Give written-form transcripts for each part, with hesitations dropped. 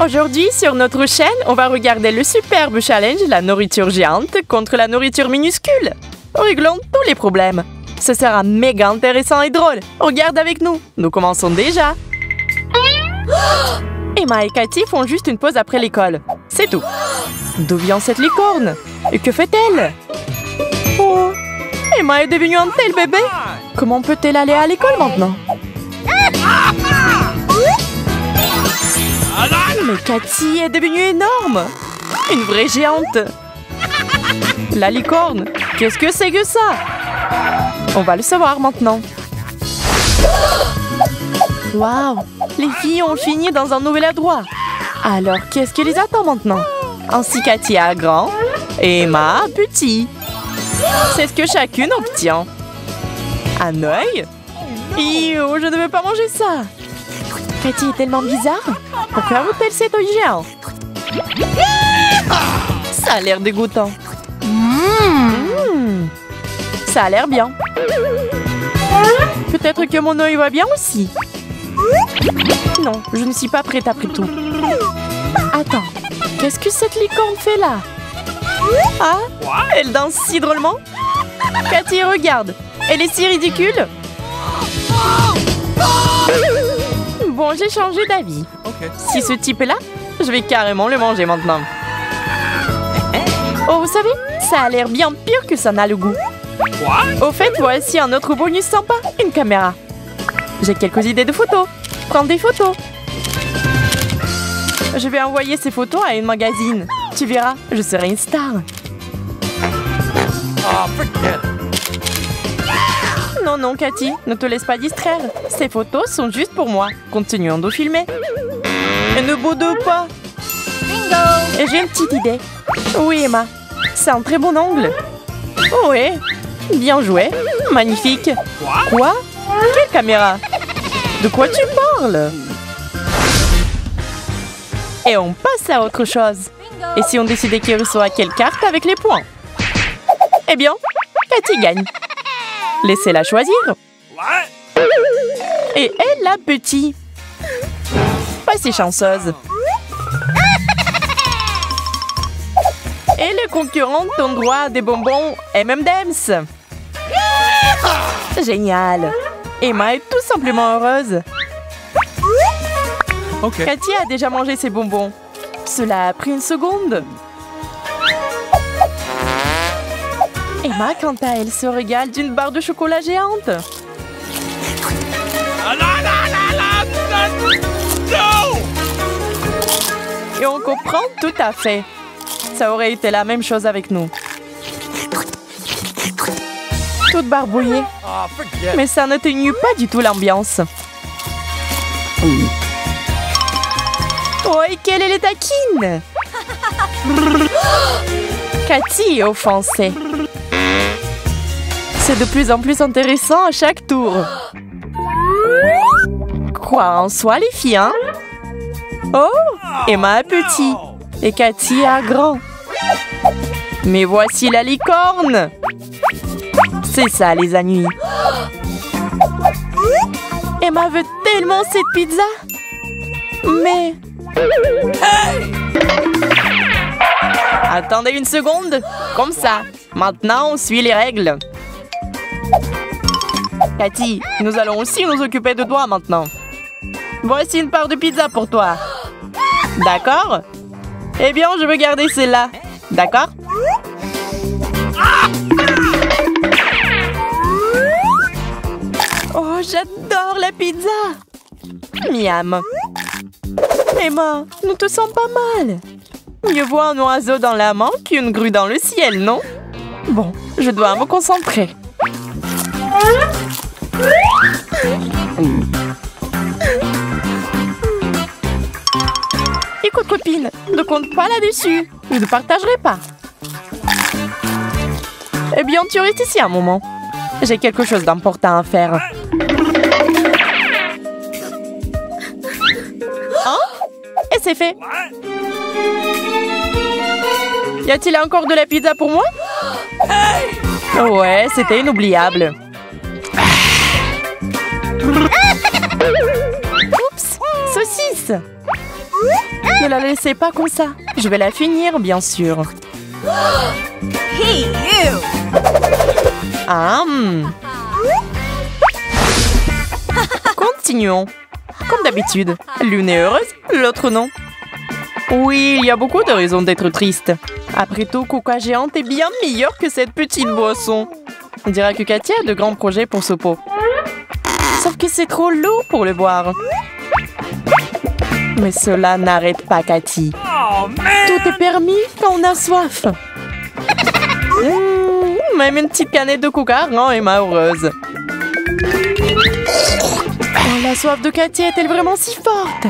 Aujourd'hui, sur notre chaîne, on va regarder le superbe challenge la nourriture géante contre la nourriture minuscule. Réglons tous les problèmes. Ce sera méga intéressant et drôle. Regarde avec nous. Nous commençons déjà. Emma et Cathy font juste une pause après l'école. C'est tout. D'où vient cette licorne? Et que fait-elle? Oh, Emma est devenue un tel bébé. Comment peut-elle aller à l'école maintenant? Mais Cathy est devenue énorme. Une vraie géante. La licorne, qu'est-ce que c'est que ça? On va le savoir maintenant. Waouh, les filles ont fini dans un nouvel endroit. Alors, qu'est-ce qui les attend maintenant? Ainsi Cathy a grand et Emma a petit. C'est ce que chacune obtient. Un œil? Oh, je ne veux pas manger ça. Cathy est tellement bizarre. Pourquoi veut-elle cet œil géant? Ça a l'air dégoûtant. Ça a l'air bien. Peut-être que mon œil va bien aussi. Non, je ne suis pas prête après tout. Attends, qu'est-ce que cette licorne fait là? Ah, elle danse si drôlement. Cathy, regarde, elle est si ridicule. Bon, j'ai changé d'avis. Si ce type est là, je vais carrément le manger maintenant. Oh, vous savez, ça a l'air bien pire que ça n'a le goût. Au fait, voici un autre bonus sympa, une caméra. J'ai quelques idées de photos. Prends des photos. Je vais envoyer ces photos à une magazine. Tu verras, je serai une star. Non, non, Cathy, ne te laisse pas distraire. Ces photos sont juste pour moi. Continuons de filmer. Et ne boude pas. Et j'ai une petite idée. Oui, Emma, c'est un très bon angle. Oui, bien joué. Magnifique. Quoi? Quelle caméra? De quoi tu parles? Et on passe à autre chose. Et si on décidait qui reçoit quelle carte avec les points? Eh bien, Cathy gagne. Laissez-la choisir. Et elle a petit. Pas si chanceuse. Et les concurrentes ont droit à des bonbons M&M's. Génial. Emma est tout simplement heureuse. Cathy a déjà mangé ses bonbons. Cela a pris une seconde. Emma, quant à elle, se régale d'une barre de chocolat géante. Et on comprend tout à fait. Ça aurait été la même chose avec nous. Toute barbouillée. Mais ça n'atténue pas du tout l'ambiance. Oh, et qu'elle est taquine! Cathy est offensée. C'est de plus en plus intéressant à chaque tour. Quoi en soit, les filles, hein? Oh, Emma a petit et Cathy a grand. Mais voici la licorne! C'est ça, les ennuis. Emma veut tellement cette pizza. Mais... Attendez une seconde. Comme ça. Maintenant, on suit les règles. Cathy, nous allons aussi nous occuper de toi maintenant. Voici une part de pizza pour toi. D'accord? Eh bien, je veux garder celle-là. D'accord? Oh, j'adore la pizza! Miam! Emma, ne te sens pas mal? Mieux vaut un oiseau dans la main qu'une grue dans le ciel, non? Bon, je dois me concentrer. Écoute, copine, ne compte pas là-dessus. Je ne partagerai pas. Eh bien, tu restes ici un moment. J'ai quelque chose d'important à faire. Hein? Et c'est fait. Y a-t-il encore de la pizza pour moi? Ouais, c'était inoubliable. Oups, saucisse. Ne la laissez pas comme ça. Je vais la finir, bien sûr. Hey, you! Ah, Continuons. Comme d'habitude, l'une est heureuse, l'autre non. Oui, il y a beaucoup de raisons d'être triste. Après tout, Coca géante est bien meilleure que cette petite boisson. On dirait que Cathy a de grands projets pour ce pot. Sauf que c'est trop lourd pour le boire. Mais cela n'arrête pas Cathy. Tout est permis quand on a soif. Même une petite canette de Coca rend Emma heureuse. Oh, la soif de Cathy est-elle vraiment si forte?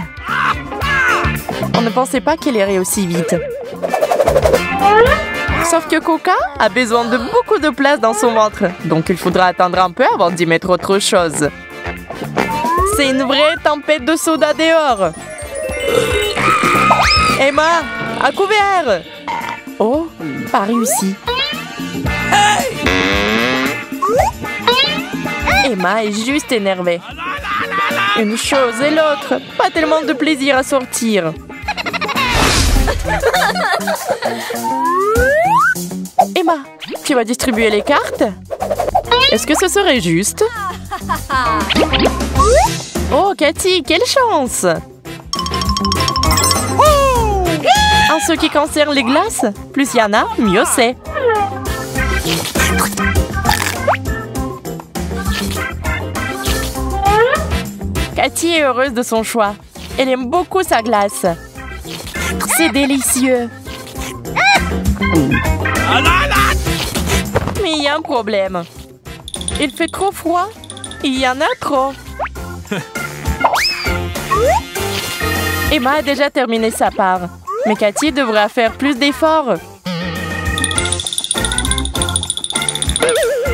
On ne pensait pas qu'elle irait aussi vite. Sauf que Coca a besoin de beaucoup de place dans son ventre. Donc il faudra attendre un peu avant d'y mettre autre chose. C'est une vraie tempête de soda dehors. Emma, à couvert! Oh, pas réussi. Emma est juste énervée. Une chose et l'autre, pas tellement de plaisir à sortir. Emma, tu vas distribuer les cartes? Est-ce que ce serait juste? Oh, Cathy, quelle chance! En ce qui concerne les glaces, plus il y en a, mieux c'est. Cathy est heureuse de son choix. Elle aime beaucoup sa glace. C'est délicieux. Mais il y a un problème. Il fait trop froid. Il y en a trop. Emma a déjà terminé sa part. Mais Cathy devra faire plus d'efforts.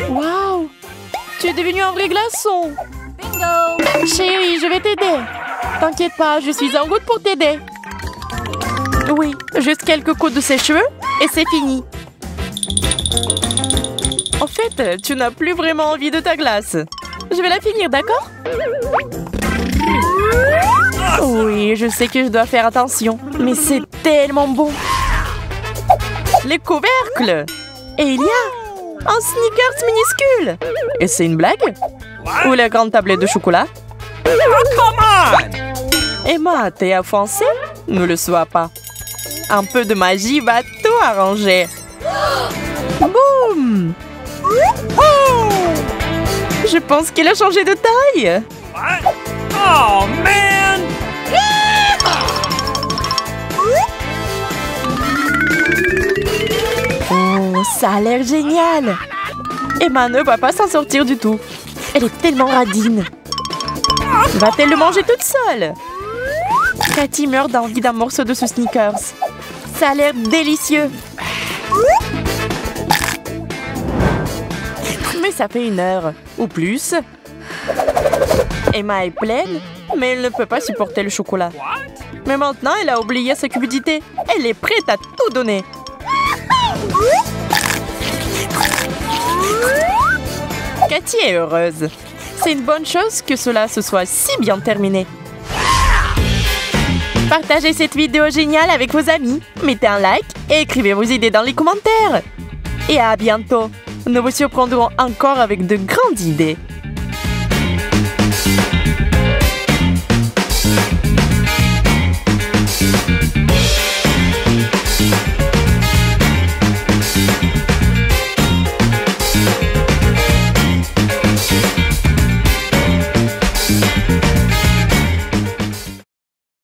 Waouh! Tu es devenue un vrai glaçon. Bingo! Chérie, je vais t'aider. T'inquiète pas, je suis en route pour t'aider. Oui, juste quelques coups de ses cheveux et c'est fini. En fait, tu n'as plus vraiment envie de ta glace. Je vais la finir, d'accord? Oui, je sais que je dois faire attention, mais c'est tellement bon. Les couvercles! Et il y a un Snickers minuscule. Et c'est une blague? Ou la grande tablette de chocolat? Emma, t'es offensée? Ne le sois pas. Un peu de magie va tout arranger. Boum! Je pense qu'elle a changé de taille. Oh, man! Oh, ça a l'air génial. Emma ne va pas s'en sortir du tout. Elle est tellement radine. Va-t-elle le manger toute seule? Cathy meurt d'envie d'un morceau de ce Snickers. Ça a l'air délicieux. Mais ça fait 1 heure, ou plus. Emma est pleine, mais elle ne peut pas supporter le chocolat. Mais maintenant, elle a oublié sa cupidité. Elle est prête à tout donner. Cathy est heureuse. C'est une bonne chose que cela se soit si bien terminé. Partagez cette vidéo géniale avec vos amis. Mettez un like et écrivez vos idées dans les commentaires. Et à bientôt. Nous vous surprendrons encore avec de grandes idées.